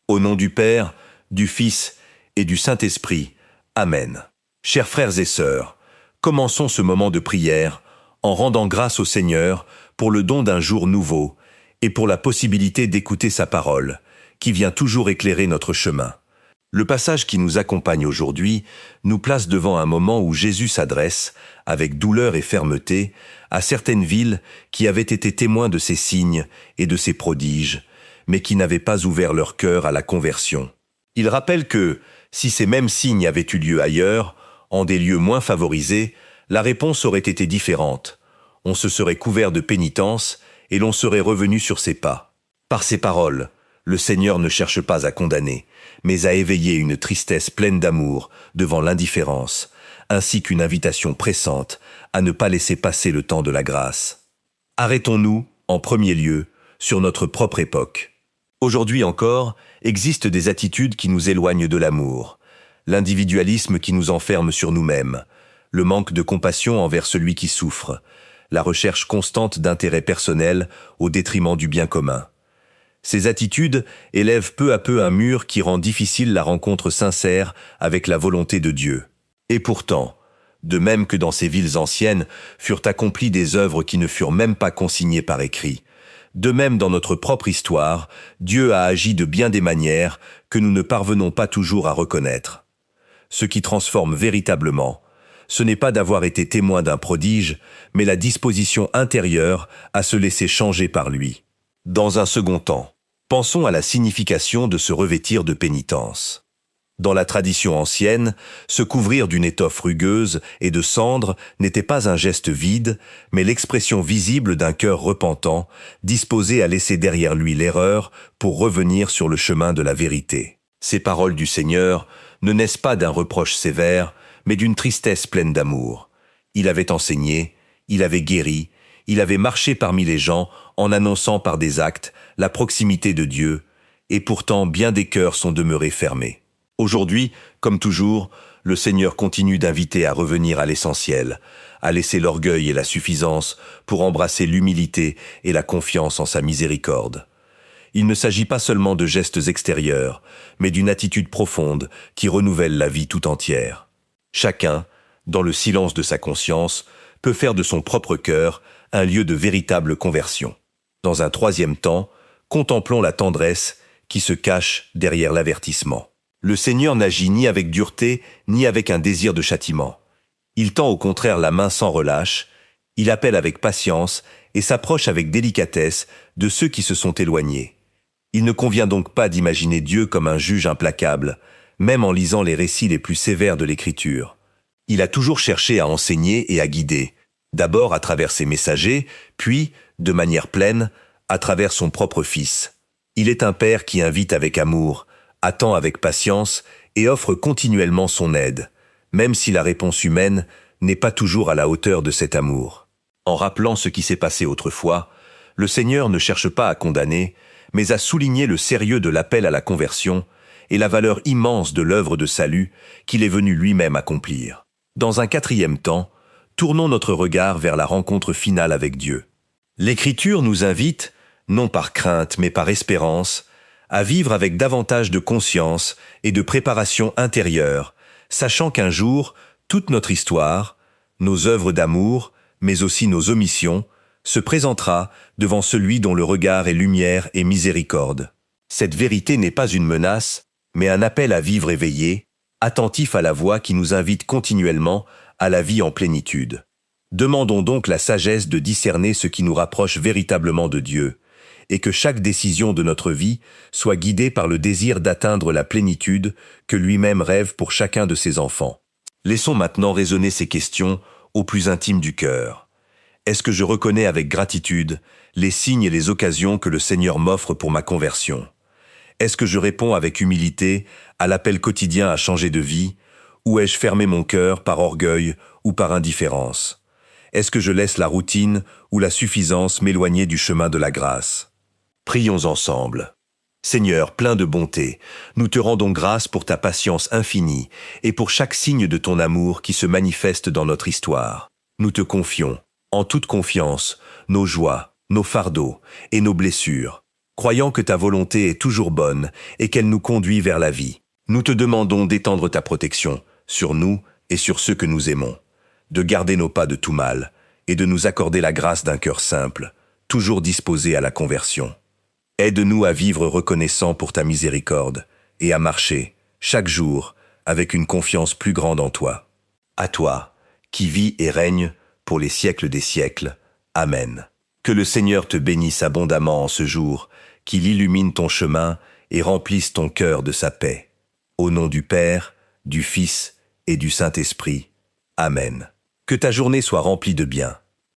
Au nom du Père, du Fils et du Saint-Esprit. Amen. Chers frères et sœurs, commençons ce moment de prière en rendant grâce au Seigneur pour le don d'un jour nouveau et pour la possibilité d'écouter sa parole, qui vient toujours éclairer notre chemin. Le passage qui nous accompagne aujourd'hui nous place devant un moment où Jésus s'adresse, avec douleur et fermeté, à certaines villes qui avaient été témoins de ses signes et de ses prodiges, mais qui n'avaient pas ouvert leur cœur à la conversion. Il rappelle que, si ces mêmes signes avaient eu lieu ailleurs, en des lieux moins favorisés, la réponse aurait été différente. On se serait couvert de pénitence et l'on serait revenu sur ses pas. Par ces paroles, le Seigneur ne cherche pas à condamner, mais à éveiller une tristesse pleine d'amour devant l'indifférence, ainsi qu'une invitation pressante à ne pas laisser passer le temps de la grâce. Arrêtons-nous, en premier lieu, sur notre propre époque. Aujourd'hui encore, existent des attitudes qui nous éloignent de l'amour, l'individualisme qui nous enferme sur nous-mêmes, le manque de compassion envers celui qui souffre, la recherche constante d'intérêt personnel au détriment du bien commun. Ces attitudes élèvent peu à peu un mur qui rend difficile la rencontre sincère avec la volonté de Dieu. Et pourtant, de même que dans ces villes anciennes furent accomplies des œuvres qui ne furent même pas consignées par écrit, de même dans notre propre histoire, Dieu a agi de bien des manières que nous ne parvenons pas toujours à reconnaître. Ce qui transforme véritablement, ce n'est pas d'avoir été témoin d'un prodige, mais la disposition intérieure à se laisser changer par lui. Dans un second temps, pensons à la signification de se revêtir de pénitence. Dans la tradition ancienne, se couvrir d'une étoffe rugueuse et de cendre n'était pas un geste vide, mais l'expression visible d'un cœur repentant, disposé à laisser derrière lui l'erreur pour revenir sur le chemin de la vérité. Ces paroles du Seigneur ne naissent pas d'un reproche sévère, mais d'une tristesse pleine d'amour. Il avait enseigné, il avait guéri, il avait marché parmi les gens en annonçant par des actes la proximité de Dieu, et pourtant bien des cœurs sont demeurés fermés. Aujourd'hui, comme toujours, le Seigneur continue d'inviter à revenir à l'essentiel, à laisser l'orgueil et la suffisance pour embrasser l'humilité et la confiance en sa miséricorde. Il ne s'agit pas seulement de gestes extérieurs, mais d'une attitude profonde qui renouvelle la vie tout entière. Chacun, dans le silence de sa conscience, peut faire de son propre cœur un lieu de véritable conversion. Dans un troisième temps, contemplons la tendresse qui se cache derrière l'avertissement. Le Seigneur n'agit ni avec dureté, ni avec un désir de châtiment. Il tend au contraire la main sans relâche, il appelle avec patience et s'approche avec délicatesse de ceux qui se sont éloignés. Il ne convient donc pas d'imaginer Dieu comme un juge implacable, même en lisant les récits les plus sévères de l'Écriture. Il a toujours cherché à enseigner et à guider, d'abord à travers ses messagers, puis, de manière pleine, à travers son propre Fils. Il est un Père qui invite avec amour, attend avec patience et offre continuellement son aide, même si la réponse humaine n'est pas toujours à la hauteur de cet amour. En rappelant ce qui s'est passé autrefois, le Seigneur ne cherche pas à condamner, mais à souligner le sérieux de l'appel à la conversion et la valeur immense de l'œuvre de salut qu'il est venu lui-même accomplir. Dans un quatrième temps, tournons notre regard vers la rencontre finale avec Dieu. L'Écriture nous invite, non par crainte mais par espérance, à vivre avec davantage de conscience et de préparation intérieure, sachant qu'un jour, toute notre histoire, nos œuvres d'amour, mais aussi nos omissions, se présentera devant celui dont le regard est lumière et miséricorde. Cette vérité n'est pas une menace, mais un appel à vivre éveillé, attentif à la voix qui nous invite continuellement à la vie en plénitude. Demandons donc la sagesse de discerner ce qui nous rapproche véritablement de Dieu, et que chaque décision de notre vie soit guidée par le désir d'atteindre la plénitude que lui-même rêve pour chacun de ses enfants. Laissons maintenant résonner ces questions au plus intime du cœur. Est-ce que je reconnais avec gratitude les signes et les occasions que le Seigneur m'offre pour ma conversion? Est-ce que je réponds avec humilité à l'appel quotidien à changer de vie, ou ai-je fermé mon cœur par orgueil ou par indifférence? Est-ce que je laisse la routine ou la suffisance m'éloigner du chemin de la grâce? Prions ensemble. Seigneur, plein de bonté, nous te rendons grâce pour ta patience infinie et pour chaque signe de ton amour qui se manifeste dans notre histoire. Nous te confions, en toute confiance, nos joies, nos fardeaux et nos blessures. croyant que ta volonté est toujours bonne et qu'elle nous conduit vers la vie. Nous te demandons d'étendre ta protection sur nous et sur ceux que nous aimons, de garder nos pas de tout mal et de nous accorder la grâce d'un cœur simple, toujours disposé à la conversion. Aide-nous à vivre reconnaissant pour ta miséricorde et à marcher, chaque jour, avec une confiance plus grande en toi. À toi, qui vis et règne pour les siècles des siècles. Amen. Que le Seigneur te bénisse abondamment en ce jour, qu'il illumine ton chemin et remplisse ton cœur de sa paix. Au nom du Père, du Fils et du Saint-Esprit. Amen. Que ta journée soit remplie de bien.